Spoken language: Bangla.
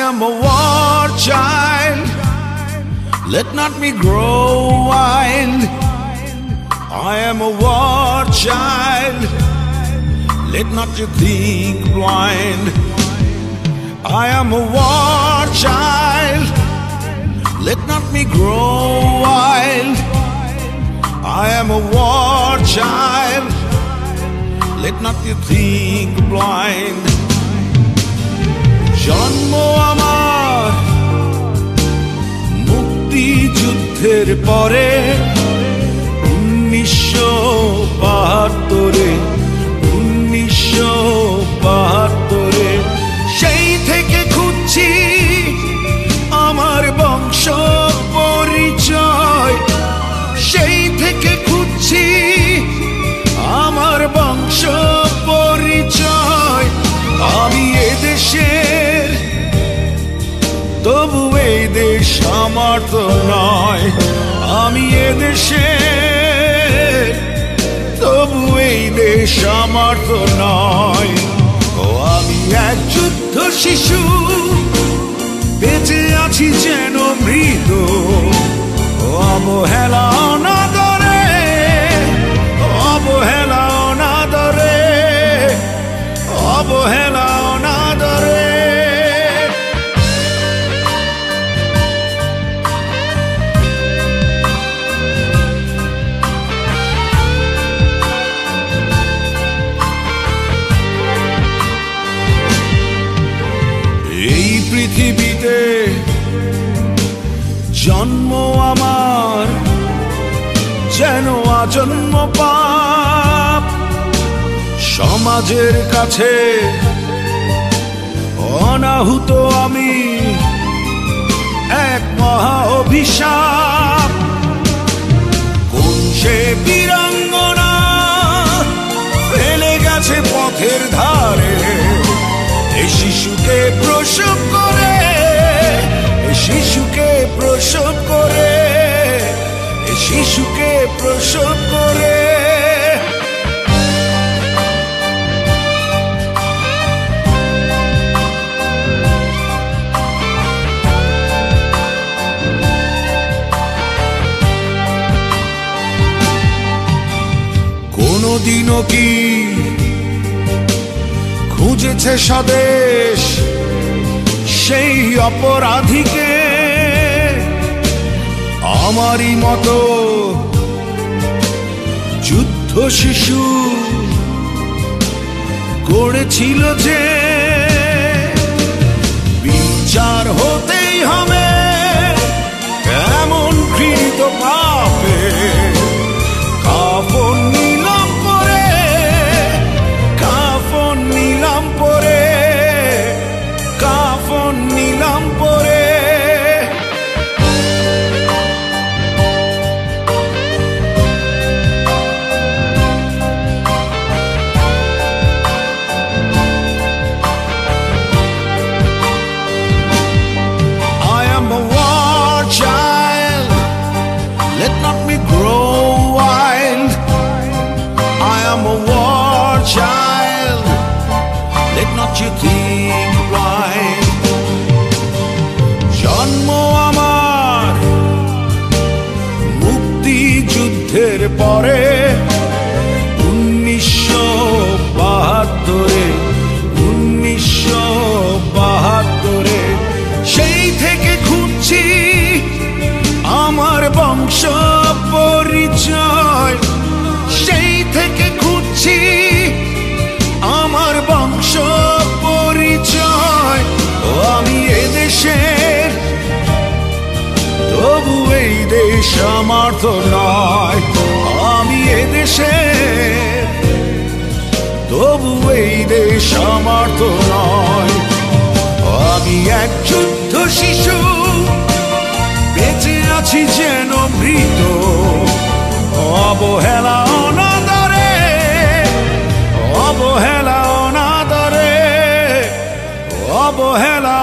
am a war child, let not me grow wild. I am a war child, let not you think blind. I am a war child, let not me grow wild. I am a war child, let not you think blind. জন্ম আমার মুক্তিযুদ্ধের পরে 1972 1972 সেই থেকে খুঁজছি আমার বংশ পরিচয়, সেই থেকে খুঁজছি আমার বংশ পরিচয়। আমি এদেশের, তবু এই দেশ আমার তো নয়। আমি এদেশের, তবু এই দেশ আমার তো নয়। ও আমি এক যুদ্ধ শিশু, বেঁচে আছি যেন মৃত। অবহেলা অনাদরে, অবহেলা অনাদরে, অবহেলা অনাদরে। এই পৃথিবীতে জন্ম আমার যেন আজন্ম পাপ। সমাজের কাছে অনাহুত আমি এক মহা অভিশাপ। কোন সে বীরাঙ্গনা ফেলে গেছে পথের ধারে, এই শিশুকে প্রসব করে, এই শিশুকে প্রসব করে, এই শিশুকে প্রসব করে। কোনদিনও কি খুঁজেছে স্বদেশ সেই অপরাধীকে? আমারই মতো যুদ্ধ শিশু করেছিল যে, বিচার হতেই হবে এমন ঘৃণিত পাপে। কাফন নিলাম পরে, কাফন নিলাম পরে, কাফন নিলাম পরে। I am a war child, let not me grow wild. I am a war child, let not you think blind. জন্ম আমার মুক্তিযুদ্ধের পরে 1972 1972 সেই থেকে খুঁজছি আমার বংশ পরিচয়, সেই থেকে খুঁজছি আমার বংশ পরিচয়। ও আমি এদেশের, তবু এই দেশ আমার তো নয়। আমি এদেশের, তবু এই দেশ আমার তো নয়। আমি এক যুদ্ধ শিশু, বেঁচে আছি যেন মৃত। অবহেলা অনাদরে, অবহেলা অনাদরে, অবহেলা